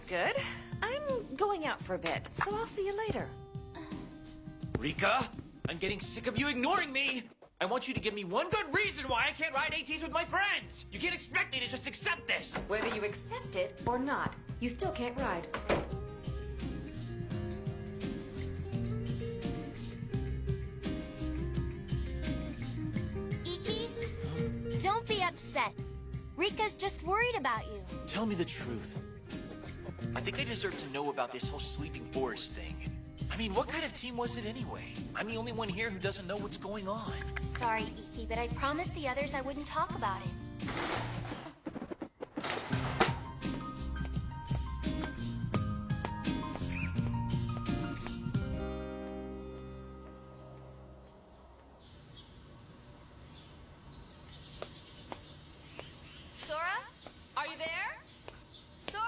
was good. I'm going out for a bit, so I'll see you later. Rika, I'm getting sick of you ignoring me! I want you to give me one good reason why I can't ride ATs with my friends! You can't expect me to just accept this! Whether you accept it or not, you still can't ride. Iki, don't be upset. Rika's just worried about you. Tell me the truth. I think I deserve to know about this whole Sleeping Forest thing. I mean, what kind of team was it anyway? I'm the only one here who doesn't know what's going on. Sorry, Iki, but I promised the others I wouldn't talk about it. Sora? Are you there? Sora?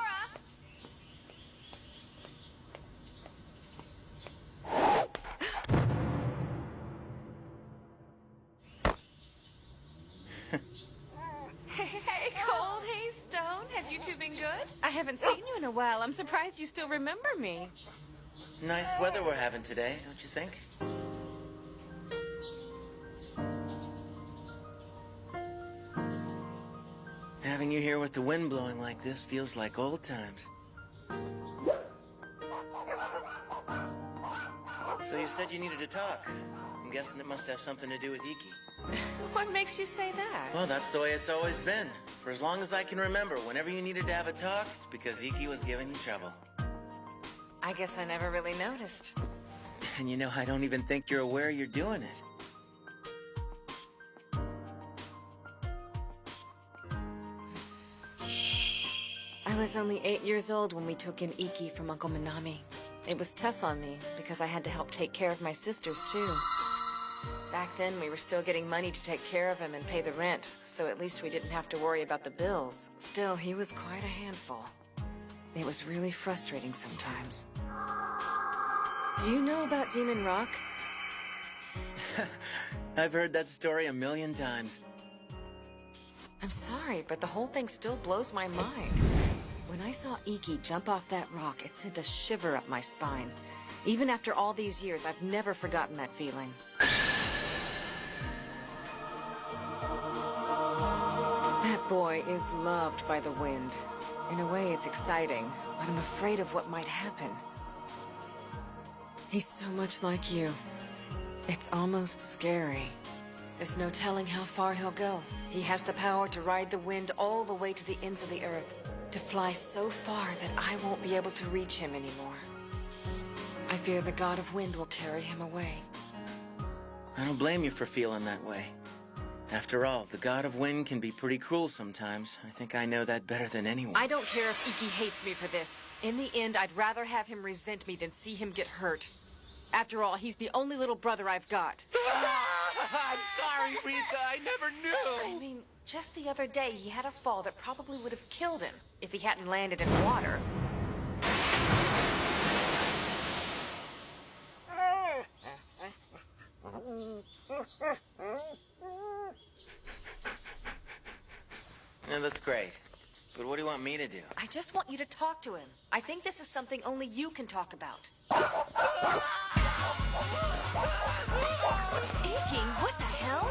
Hey, Cold. Hey, Stone. Have you two been good? I haven't seen you in a while. I'm surprised you still remember me. Nice weather we're having today, don't you think? Having you here with the wind blowing like this feels like old times. So you said you needed to talk. I'm guessing it must have something to do with Iki. What makes you say that? Well, that's the way it's always been. For as long as I can remember, whenever you needed to have a talk, it's because Iki was giving you trouble. I guess I never really noticed. And you know, I don't even think you're aware you're doing it. I was only 8 years old when we took in Iki from Uncle Minami. It was tough on me, because I had to help take care of my sisters, too. Back then, we were still getting money to take care of him and pay the rent, so at least we didn't have to worry about the bills. Still, he was quite a handful. It was really frustrating sometimes. Do you know about Demon Rock? I've heard that story a million times. I'm sorry, but the whole thing still blows my mind. When I saw Iki jump off that rock, it sent a shiver up my spine. Even after all these years, I've never forgotten that feeling. That boy is loved by the wind. In a way, it's exciting, but I'm afraid of what might happen. He's so much like you. It's almost scary. There's no telling how far he'll go. He has the power to ride the wind all the way to the ends of the earth, to fly so far that I won't be able to reach him anymore. I fear the God of Wind will carry him away. I don't blame you for feeling that way. After all, the God of Wind can be pretty cruel sometimes. I think I know that better than anyone. I don't care if Iki hates me for this. In the end, I'd rather have him resent me than see him get hurt. After all, he's the only little brother I've got. I'm sorry, Rika, I never I knew! mean, just the other day, he had a fall that probably would have killed him if he hadn't landed in water. Yeah, that's great. But what do you want me to do? I just want you to talk to him. I think this is something only you can talk about. Iki, what the hell?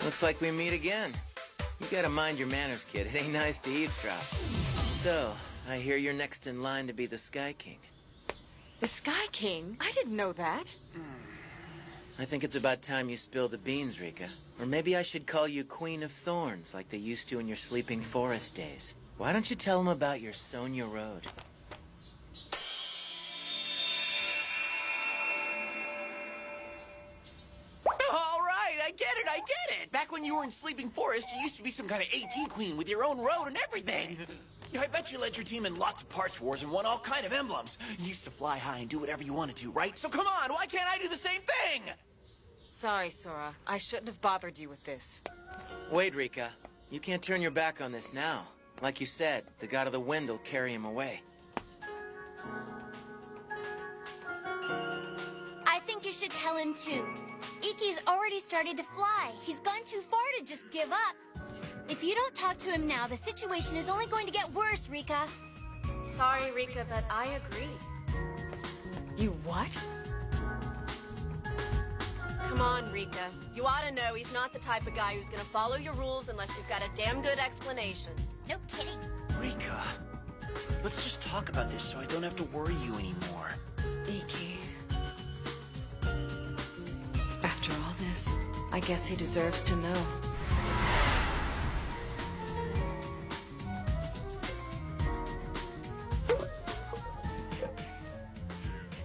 Looks like we meet again. You gotta mind your manners, kid. It ain't nice to eavesdrop. So, I hear you're next in line to be the Sky King. The Sky King? I didn't know that. I think it's about time you spill the beans, Rika. Or maybe I should call you Queen of Thorns, like they used to in your Sleeping Forest days. Why don't you tell them about your Sonia Road? I get it! Back when you were in Sleeping Forest, you used to be some kind of AT queen with your own road and everything! I bet you led your team in lots of parts wars and won all kind of emblems. You used to fly high and do whatever you wanted to, right? So come on, why can't I do the same thing? Sorry, Sora. I shouldn't have bothered you with this. Wait, Rika. You can't turn your back on this now. Like you said, the god of the wind will carry him away. I think you should tell him too. Ikki's already started to fly. He's gone too far to just give up. If you don't talk to him now, the situation is only going to get worse, Rika. Sorry, Rika, but I agree. You what? Come on, Rika. You ought to know he's not the type of guy who's gonna follow your rules unless you've got a damn good explanation. No kidding. Rika, let's just talk about this so I don't have to worry you anymore. Ikki. After all this, I guess he deserves to know.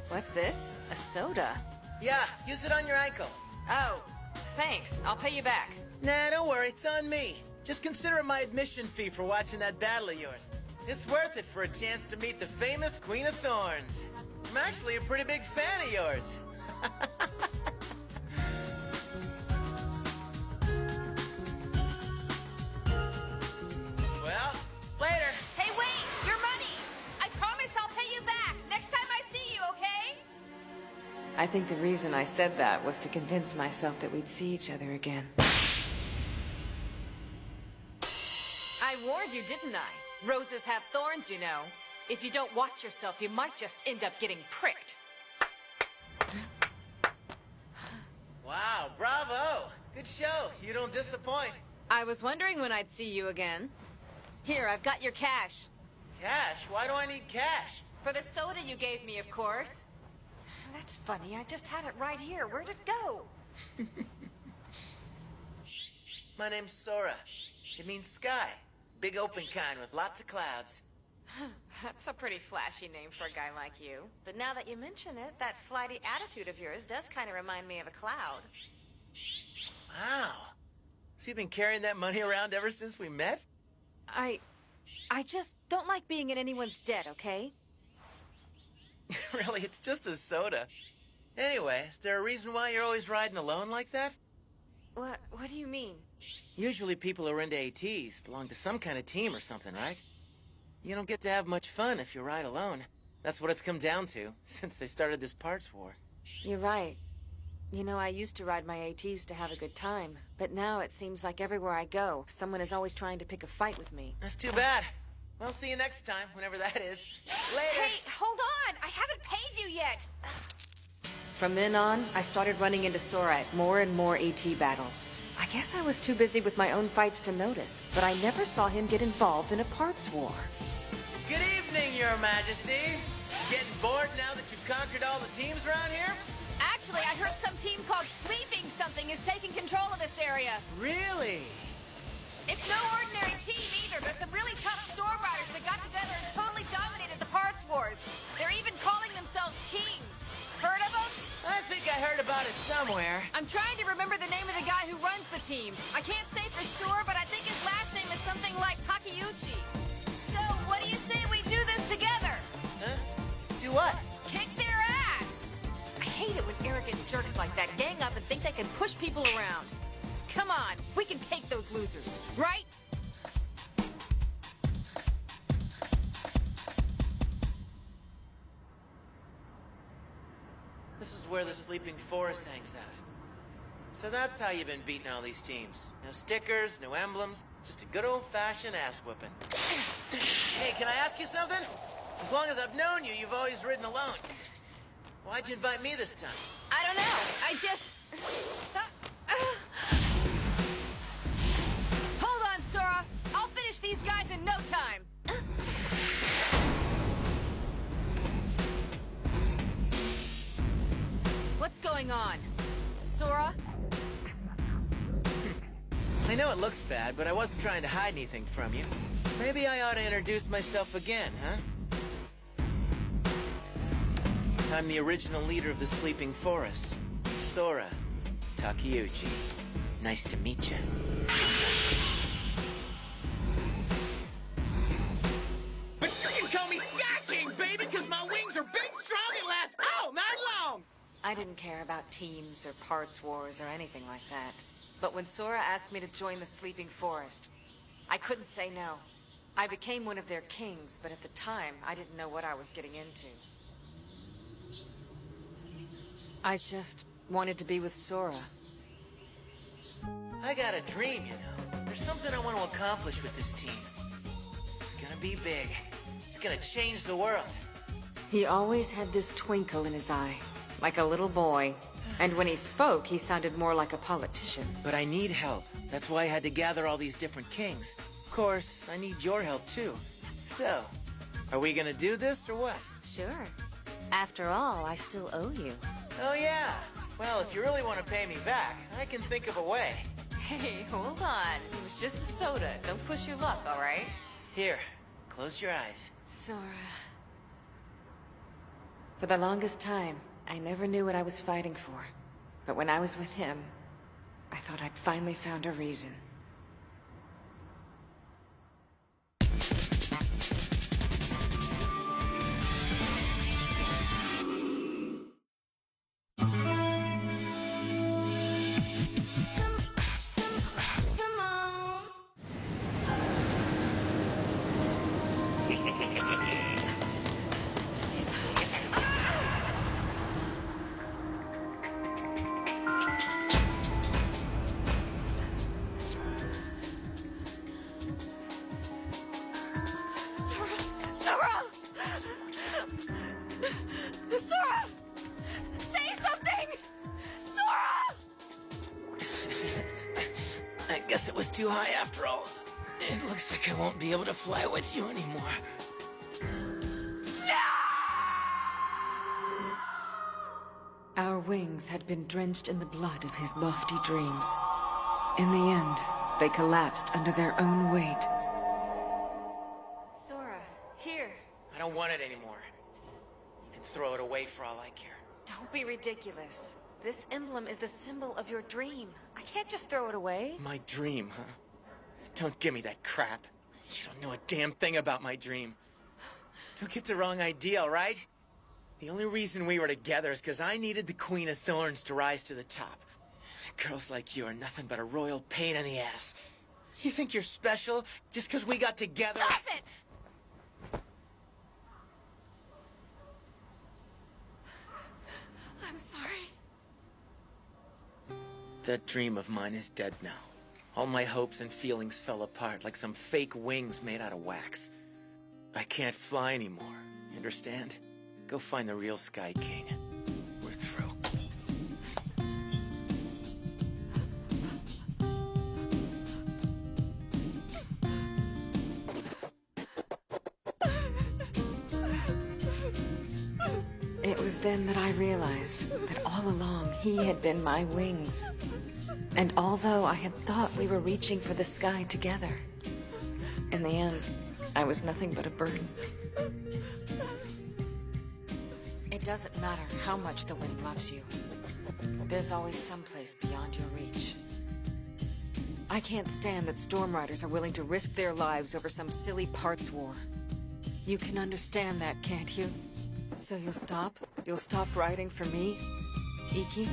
What's this? A soda? Yeah, use it on your ankle. Oh, thanks. I'll pay you back. Nah, don't worry, it's on me. Just consider it my admission fee for watching that battle of yours. It's worth it for a chance to meet the famous Queen of Thorns. I'm actually a pretty big fan of yours. Well, later. Hey, wait! Your money! I promise I'll pay you back next time I see you, okay? I think the reason I said that was to convince myself that we'd see each other again. I warned you, didn't I? Roses have thorns, you know. If you don't watch yourself, you might just end up getting pricked. Wow, bravo! Good show. You don't disappoint. I was wondering when I'd see you again. Here, I've got your cash. Cash? Why do I need cash? For the soda you gave me, of course. That's funny, I just had it right here. Where'd it go? My name's Sora. It means sky. Big open kind with lots of clouds. That's a pretty flashy name for a guy like you. But now that you mention it, that flighty attitude of yours does kind of remind me of a cloud. Wow. So you've been carrying that money around ever since we met? I just don't like being in anyone's debt, okay? Really, it's just a soda. Anyway, is there a reason why you're always riding alone like that? What do you mean? Usually people who are into ATs belong to some kind of team or something, right? You don't get to have much fun if you ride alone. That's what it's come down to, since they started this parts war. You're right. You know, I used to ride my ATs to have a good time, but now it seems like everywhere I go, someone is always trying to pick a fight with me. That's too bad. Well, see you next time, whenever that is. Later! Hey, hold on! I haven't paid you yet! From then on, I started running into Sora at more and more AT battles. I guess I was too busy with my own fights to notice, but I never saw him get involved in a parts war. Good evening, Your Majesty. Getting bored now that you've conquered all the teams around here? Actually, I heard some team called Sleeping Something is taking control of this area. Really? It's no ordinary team either. There's some really tough storm riders that got together and totally dominated the parts wars. They're even calling themselves Kings. Heard of them? I think I heard about it somewhere. I'm trying to remember the name of the guy who runs the team. I can't say for sure, but I think his last name is something like Takeuchi. So, what do you say we do this together? Huh? Do what? Kick their ass! I hate it when arrogant jerks like that gang up and think they can push people around. Come on, we can take those losers, right? This is where the Sleeping Forest hangs out. So that's how you've been beating all these teams. No stickers, no emblems, just a good old-fashioned ass-whooping. Hey, can I ask you something? As long as I've known you, you've always ridden alone. Why'd you invite me this time? I don't know, I just... Hold on, Sora! I'll finish these guys in no time! What's going on? Sora? I know it looks bad, but I wasn't trying to hide anything from you. Maybe I ought to introduce myself again, huh? I'm the original leader of the Sleeping Forest, Sora Takeuchi. Nice to meet you. I didn't care about teams or parts wars or anything like that. But when Sora asked me to join the Sleeping Forest, I couldn't say no. I became one of their kings, but at the time, I didn't know what I was getting into. I just wanted to be with Sora. I got a dream, you know. There's something I want to accomplish with this team. It's gonna be big. It's gonna change the world. He always had this twinkle in his eye, like a little boy. And when he spoke, he sounded more like a politician. But I need help. That's why I had to gather all these different kings. Of course, I need your help too. So, are we gonna do this or what? Sure. After all, I still owe you. Oh yeah. Well, if you really want to pay me back, I can think of a way. Hey, hold on. It was just a soda. Don't push your luck, all right? Here, close your eyes. Sora. For the longest time, I never knew what I was fighting for. But when I was with him, I thought I'd finally found a reason. I guess it was too high after all. It looks like I won't be able to fly with you anymore. Our wings had been drenched in the blood of his lofty dreams. In the end, they collapsed under their own weight. Sora, here. I don't want it anymore. You can throw it away for all I care. Don't be ridiculous. This emblem is the symbol of your dream. I can't just throw it away. My dream, huh? Don't give me that crap. You don't know a damn thing about my dream. Don't get the wrong idea, all right? The only reason we were together is because I needed the Queen of Thorns to rise to the top. Girls like you are nothing but a royal pain in the ass. You think you're special just because we got together? Stop it! I'm sorry. That dream of mine is dead now. All my hopes and feelings fell apart like some fake wings made out of wax. I can't fly anymore, you understand? Go find the real Sky King. We're through. It was then that I realized that all along he had been my wings. And although I had thought we were reaching for the sky together, in the end, I was nothing but a burden. It doesn't matter how much the wind loves you. There's always someplace beyond your reach. I can't stand that Storm Riders are willing to risk their lives over some silly parts war. You can understand that, can't you? So you'll stop? You'll stop riding for me, Iki?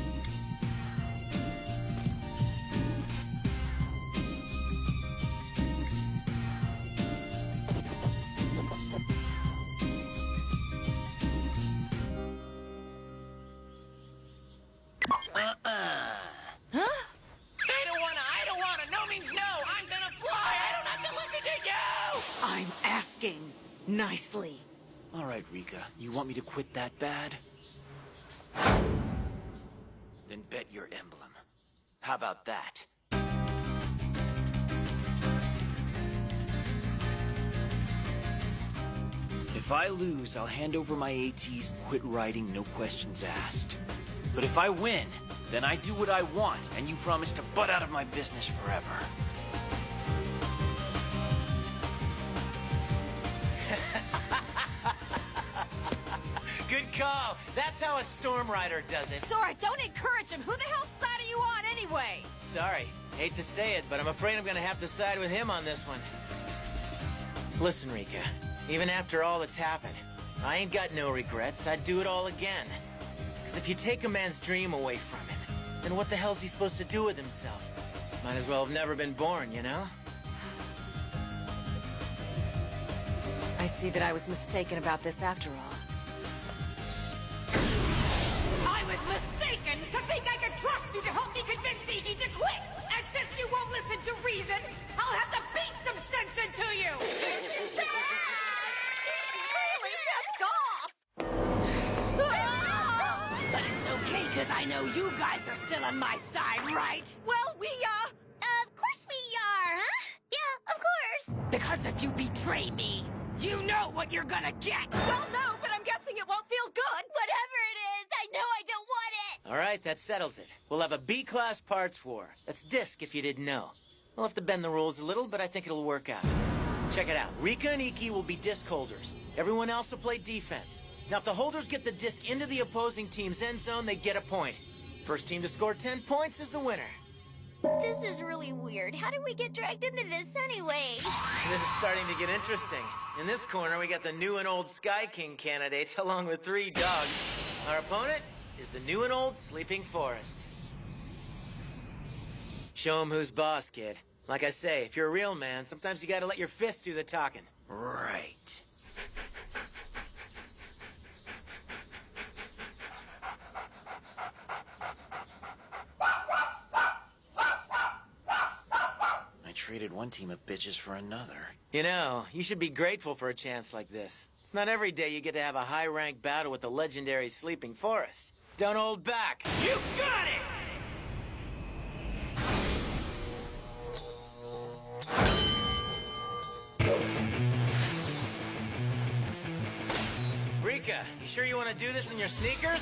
Nicely. All right, Rika. You want me to quit that bad? Then bet your emblem. How about that? If I lose, I'll hand over my ATs and quit riding, no questions asked. But if I win, then I do what I want, and you promise to butt out of my business forever. Good call. That's how a Storm Rider does it. Sora, don't encourage him. Who the hell's side are you on anyway? Sorry. Hate to say it, but I'm afraid I'm gonna have to side with him on this one. Listen, Rika. Even after all that's happened, I ain't got no regrets. I'd do it all again. Because if you take a man's dream away from him, then what the hell's he supposed to do with himself? Might as well have never been born, you know? I see that I was mistaken about this after all. I was mistaken to think I could trust you to help me convince Iggy to quit! And since you won't listen to reason, I'll have to beat some sense into you! This is bad! It's really pissed off! But it's okay, because I know you guys are still on my side, right? Well, Of course we are, huh? Yeah, of course. because if you betray me, you know what you're gonna get! Well, no, but I'm guessing it won't feel good! Whatever it is, I know I don't want it. All right, that settles it. We'll have a B-class parts war. That's disc, if you didn't know. We'll have to bend the rules a little, but I think it'll work out. Check it out. Rika and Iki will be disc holders. Everyone else will play defense. Now, if the holders get the disc into the opposing team's end zone, they get a point. First team to score 10 points is the winner. This is really weird. How did we get dragged into this anyway? This is starting to get interesting. In this corner, we got the new and old Sky King candidates, along with 3 dogs. Our opponent is the new and old Sleeping Forest. Show 'em who's boss, kid. Like I say, if you're a real man, sometimes you gotta let your fist do the talking. Right. I traded one team of bitches for another. You know, you should be grateful for a chance like this. It's not every day you get to have a high-ranked battle with the legendary Sleeping Forest. Don't hold back. You got it! Rika, you sure you want to do this in your sneakers?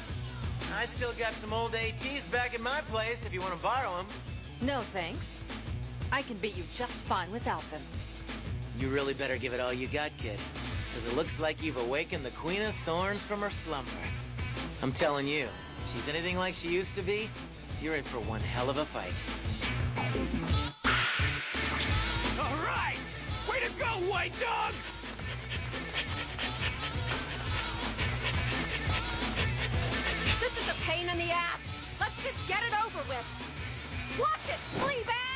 I still got some old ATs back at my place if you want to borrow them. No thanks. I can beat you just fine without them. You really better give it all you got, kid. Because it looks like you've awakened the Queen of Thorns from her slumber. I'm telling you, if she's anything like she used to be, you're in for one hell of a fight. All right! Way to go, white dog! This is a pain in the ass. Let's just get it over with. Watch it, Fleabag!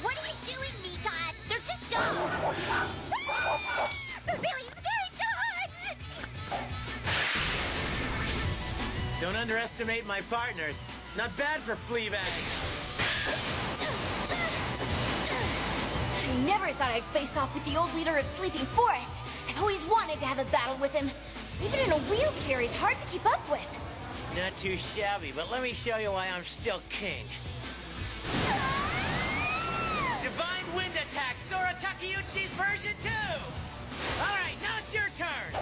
What are you doing, Mika? They're just dogs. They're really scary dogs. Don't underestimate my partners. Not bad for Fleabag. I never thought I'd face off with the old leader of Sleeping Forest. I've always wanted to have a battle with him. Even in a wheelchair, he's hard to keep up with. Not too shabby, but let me show you why I'm still king. Divine Wind Attack, Sora Takeuchi's version 2! Alright, now it's your turn!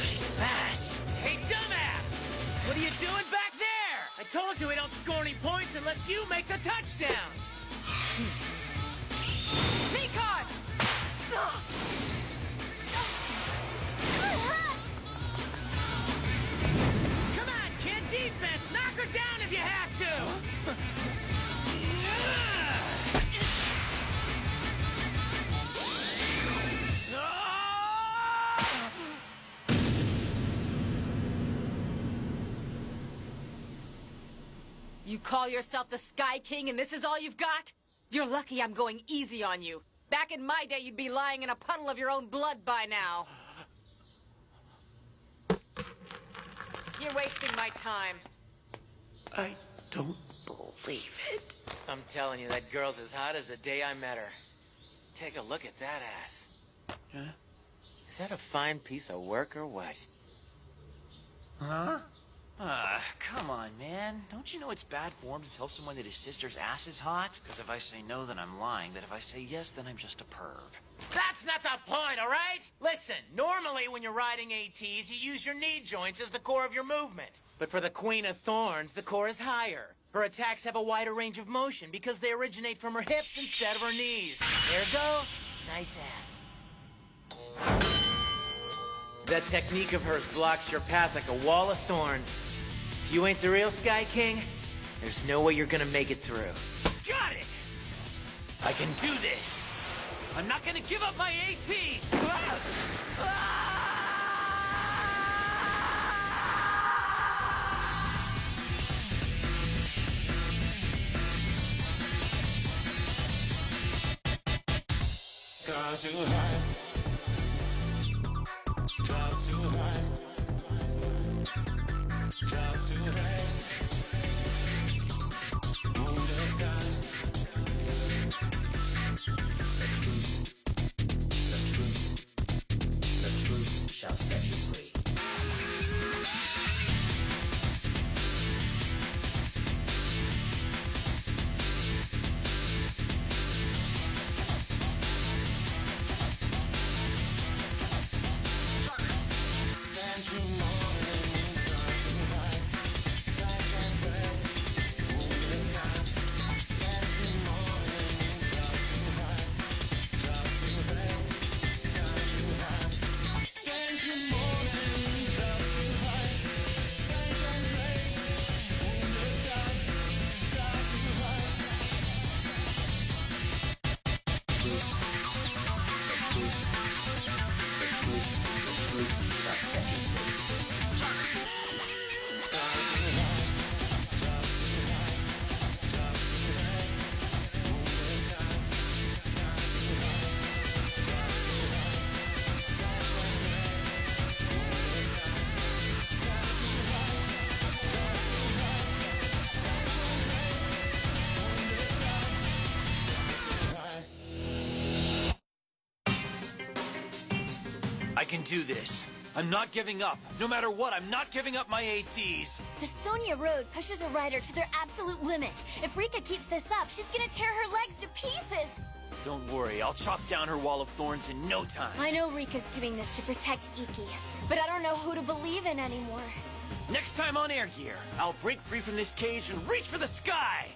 She's fast. Hey, dumbass! What are you doing back there? I told you we don't score any points unless you make the touchdown! Nikon! Come on, kid, defense! Knock her down if you have to! You call yourself the Sky King and this is all you've got? You're lucky I'm going easy on you. Back in my day, you'd be lying in a puddle of your own blood by now. You're wasting my time. I don't believe it. I'm telling you, that girl's as hot as the day I met her. Take a look at that ass. Huh? Is that a fine piece of work or what? Huh? Come on, man. Don't you know it's bad form to tell someone that his sister's ass is hot? Because if I say no, then I'm lying. But if I say yes, then I'm just a perv. That's not the point, all right? Listen, normally when you're riding ATs, you use your knee joints as the core of your movement. But for the Queen of Thorns, the core is higher. Her attacks have a wider range of motion because they originate from her hips instead of her knees. There you go. Nice ass. That technique of hers blocks your path like a wall of thorns. If you ain't the real Sky King, there's no way you're gonna make it through. Got it! I can do this! I'm not gonna give up my ATs! Stars too high. Clouds too high. Clouds too high. Moon in the sky. The truth shall set you free. I can do this. I'm not giving up. No matter what, I'm not giving up my ATs. The Sonia Road pushes a rider to their absolute limit. If Rika keeps this up, she's gonna tear her legs to pieces. Don't worry, I'll chop down her wall of thorns in no time. I know Rika's doing this to protect Iki, but I don't know who to believe in anymore. Next time on Air Gear, I'll break free from this cage and reach for the sky!